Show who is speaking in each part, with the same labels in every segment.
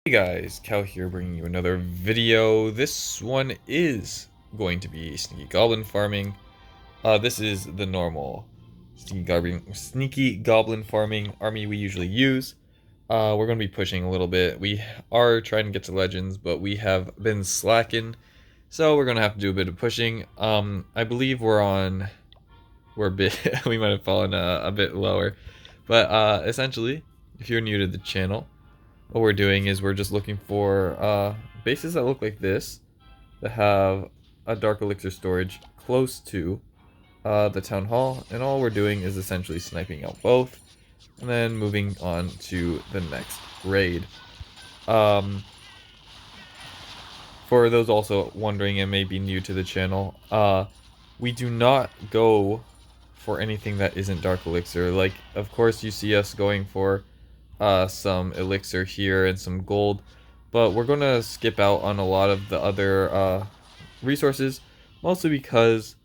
Speaker 1: Hey guys, Cal here bringing you another video. This one is going to be Sneaky Goblin Farming. This is the normal Sneaky Goblin Farming army we usually use. We're going to be pushing a little bit. We are trying to get to Legends, but we have been slacking. So we're going to have to do a bit of pushing. I believe we're a bit, we might have fallen a bit lower. But essentially, if you're new to the channel, what we're doing is we're just looking for bases that look like this, that have a dark elixir storage close to the town hall, and all we're doing is essentially sniping out both, and then moving on to the next raid. For those also wondering and maybe new to the channel, we do not go for anything that isn't dark elixir. Like, of course you see us going for some elixir here and some gold, but we're gonna skip out on a lot of the other resources, mostly because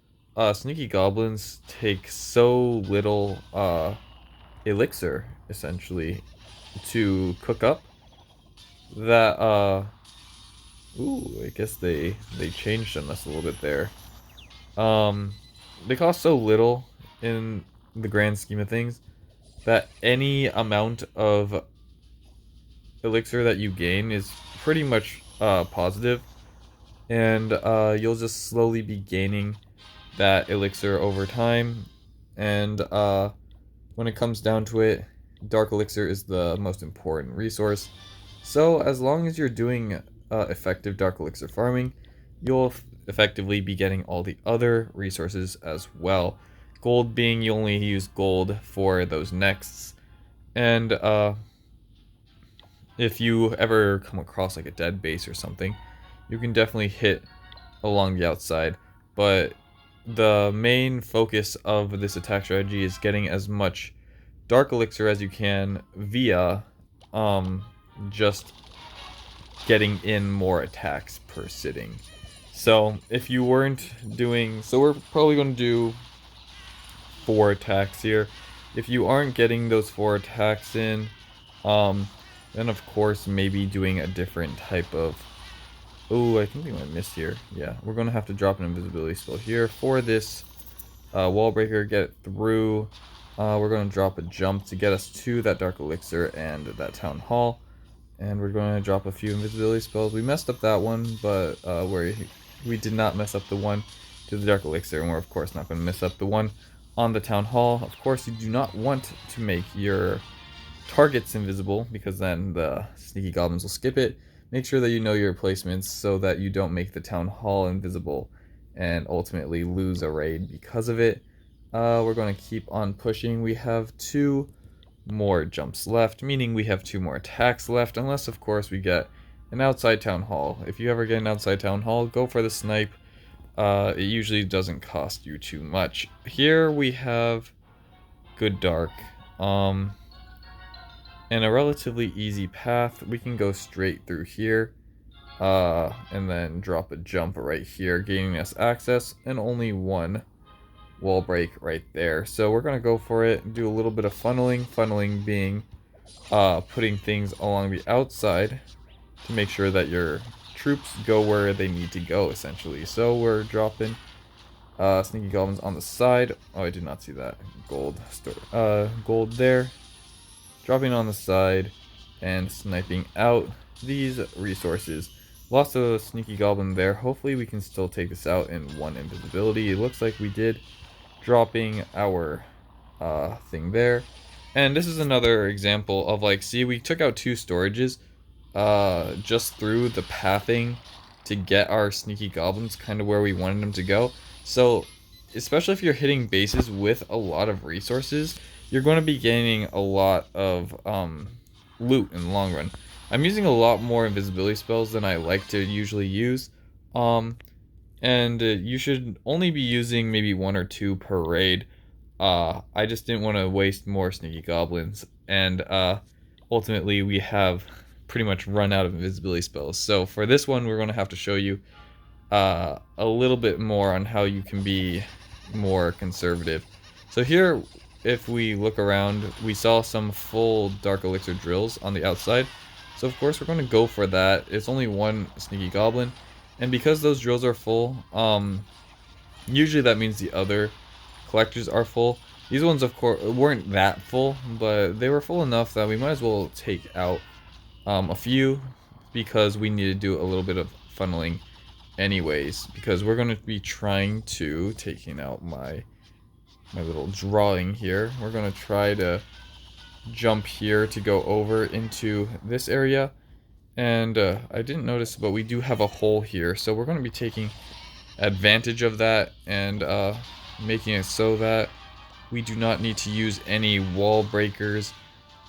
Speaker 1: sneaky goblins take so little elixir essentially to cook up that ooh, I guess they changed on us a little bit there. They cost so little in the grand scheme of things that any amount of elixir that you gain is pretty much positive, and you'll just slowly be gaining that elixir over time. And when it comes down to it, dark elixir is the most important resource. So as long as you're doing effective dark elixir farming, you'll effectively be getting all the other resources as well. Gold being you only use gold for those nexts, and if you ever come across like a dead base or something, you can definitely hit along the outside, but the main focus of this attack strategy is getting as much dark elixir as you can via just getting in more attacks per sitting. So if you weren't doing, so we're probably going to do 4 attacks here. If you aren't getting those 4 attacks in, then of course maybe doing a different type of, oh, I think we might miss here. Yeah, we're gonna have to drop an invisibility spell here for this wall breaker, get it through. We're gonna drop a jump to get us to that dark elixir and that town hall, and we're gonna drop a few invisibility spells. We messed up that one, but we did not mess up the one to the dark elixir, and we're of course not gonna mess up the one on the town hall. Of course, you do not want to make your targets invisible, because then the sneaky goblins will skip it. Make sure that you know your placements so that you don't make the town hall invisible and ultimately lose a raid because of it. We're going to keep on pushing. We have 2 more jumps left, meaning we have 2 more attacks left, unless of course we get an outside town hall. If you ever get an outside town hall, go for the snipe. It usually doesn't cost you too much. Here we have good dark, and a relatively easy path. We can go straight through here, and then drop a jump right here, gaining us access, and only 1 wall break right there. So we're gonna go for it, do a little bit of funneling. Funneling being putting things along the outside to make sure that your troops go where they need to go, essentially. So we're dropping sneaky goblins on the side. Oh, I did not see that gold gold there. Dropping on the side and sniping out these resources. Lost a sneaky goblin there. Hopefully we can still take this out in 1 invisibility. It looks like we did, dropping our thing there. And this is another example of, like, see, we took out 2 storages just through the pathing to get our sneaky goblins kind of where we wanted them to go. So especially if you're hitting bases with a lot of resources, you're going to be gaining a lot of loot in the long run. I'm using a lot more invisibility spells than I like to usually use, and you should only be using maybe 1 or 2 per raid. I just didn't want to waste more sneaky goblins, and ultimately we have pretty much run out of invisibility spells. So for this one, we're going to have to show you a little bit more on how you can be more conservative. So here, if we look around, we saw some full dark elixir drills on the outside. So of course we're going to go for that. It's only one sneaky goblin, and because those drills are full, usually that means the other collectors are full. These ones of course weren't that full, but they were full enough that we might as well take out a few, because we need to do a little bit of funneling anyways, because we're going to be trying to, taking out my little drawing here, we're going to try to jump here to go over into this area. And I didn't notice, but we do have a hole here, so we're going to be taking advantage of that and making it so that we do not need to use any wall breakers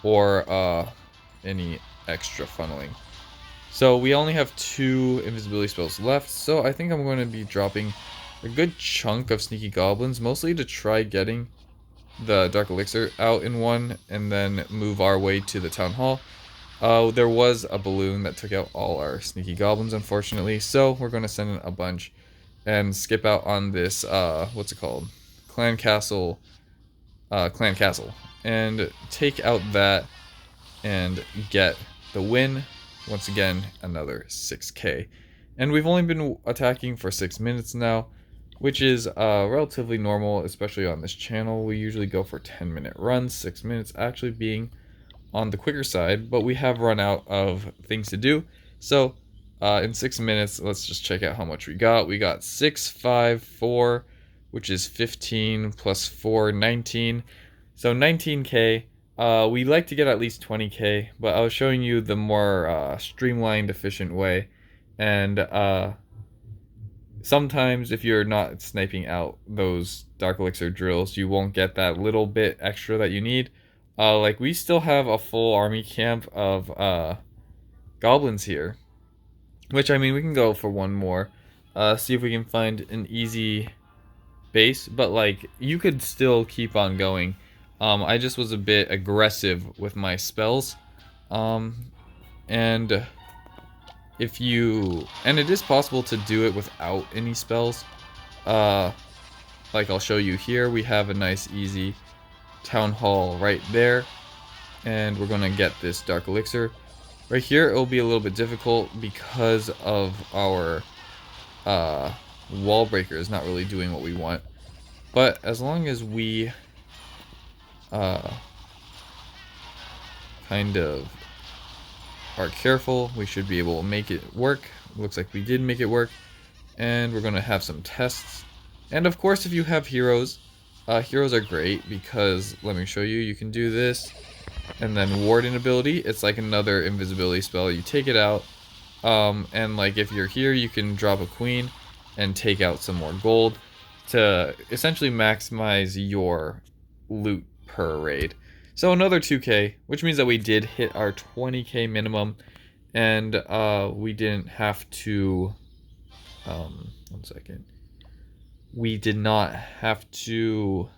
Speaker 1: or any extra funneling. So we only have 2 invisibility spells left, so I think I'm going to be dropping a good chunk of sneaky goblins, mostly to try getting the dark elixir out in one and then move our way to the town hall. There was a balloon that took out all our sneaky goblins, unfortunately, so we're going to send in a bunch and skip out on this what's it called, clan castle, and take out that and get the win. Once again, another 6k, and we've only been attacking for 6 minutes now, which is relatively normal, especially on this channel. We usually go for 10-minute runs, 6 minutes actually being on the quicker side, but we have run out of things to do. So in 6 minutes, let's just check out how much we got. We got 6, 5, 4, which is 15 plus 4, 19. So 19k. We like to get at least 20k, but I was showing you the more streamlined, efficient way. And sometimes if you're not sniping out those dark elixir drills, you won't get that little bit extra that you need. Like we still have a full army camp of goblins here, which I mean we can go for one more, see if we can find an easy base, but like you could still keep on going. I just was a bit aggressive with my spells, and if you, and it is possible to do it without any spells, like I'll show you here. We have a nice easy town hall right there, and we're gonna get this dark elixir. Right here it'll be a little bit difficult because of our wall breaker is not really doing what we want, but as long as we kind of are careful, we should be able to make it work. Looks like we did make it work, and we're gonna have some tests. And of course, if you have heroes, heroes are great because, let me show you, you can do this and then warden ability. It's like another invisibility spell. You take it out, and like if you're here, you can drop a queen and take out some more gold to essentially maximize your loot per raid. So another 2k, which means that we did hit our 20k minimum, and we didn't have to, one second, we did not have to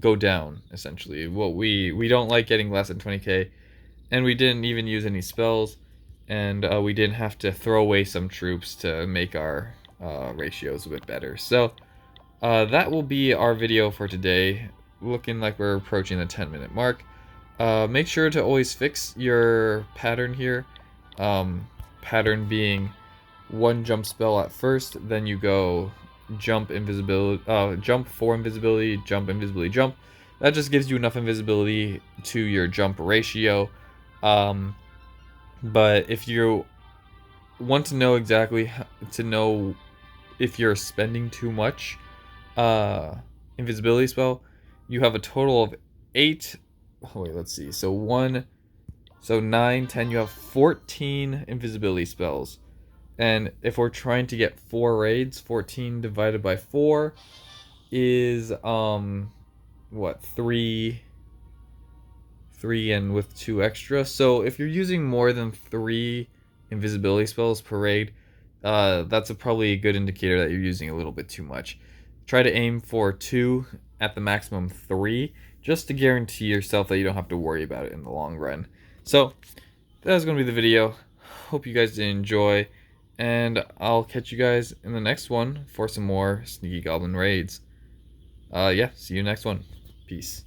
Speaker 1: go down, essentially. What we don't like getting less than 20k, and we didn't even use any spells, and we didn't have to throw away some troops to make our ratios a bit better. So that will be our video for today, looking like we're approaching the 10-minute mark. Make sure to always fix your pattern here. Pattern being one jump spell at first, then you go jump invisibility, jump for invisibility, jump invisibly jump. That just gives you enough invisibility to your jump ratio. But if you want to know exactly to know if you're spending too much invisibility spell, you have a total of 8. Oh, wait, let's see. So 9, 10, you have 14 invisibility spells. And if we're trying to get 4 raids, 14 divided by 4 is what, 3 and with 2 extra. So if you're using more than 3 invisibility spells per raid, that's probably a good indicator that you're using a little bit too much. Try to aim for 2, at the maximum 3, just to guarantee yourself that you don't have to worry about it in the long run. So that was going to be the video. Hope you guys did enjoy, and I'll catch you guys in the next one for some more Sneaky Goblin raids. Yeah, see you next one. Peace.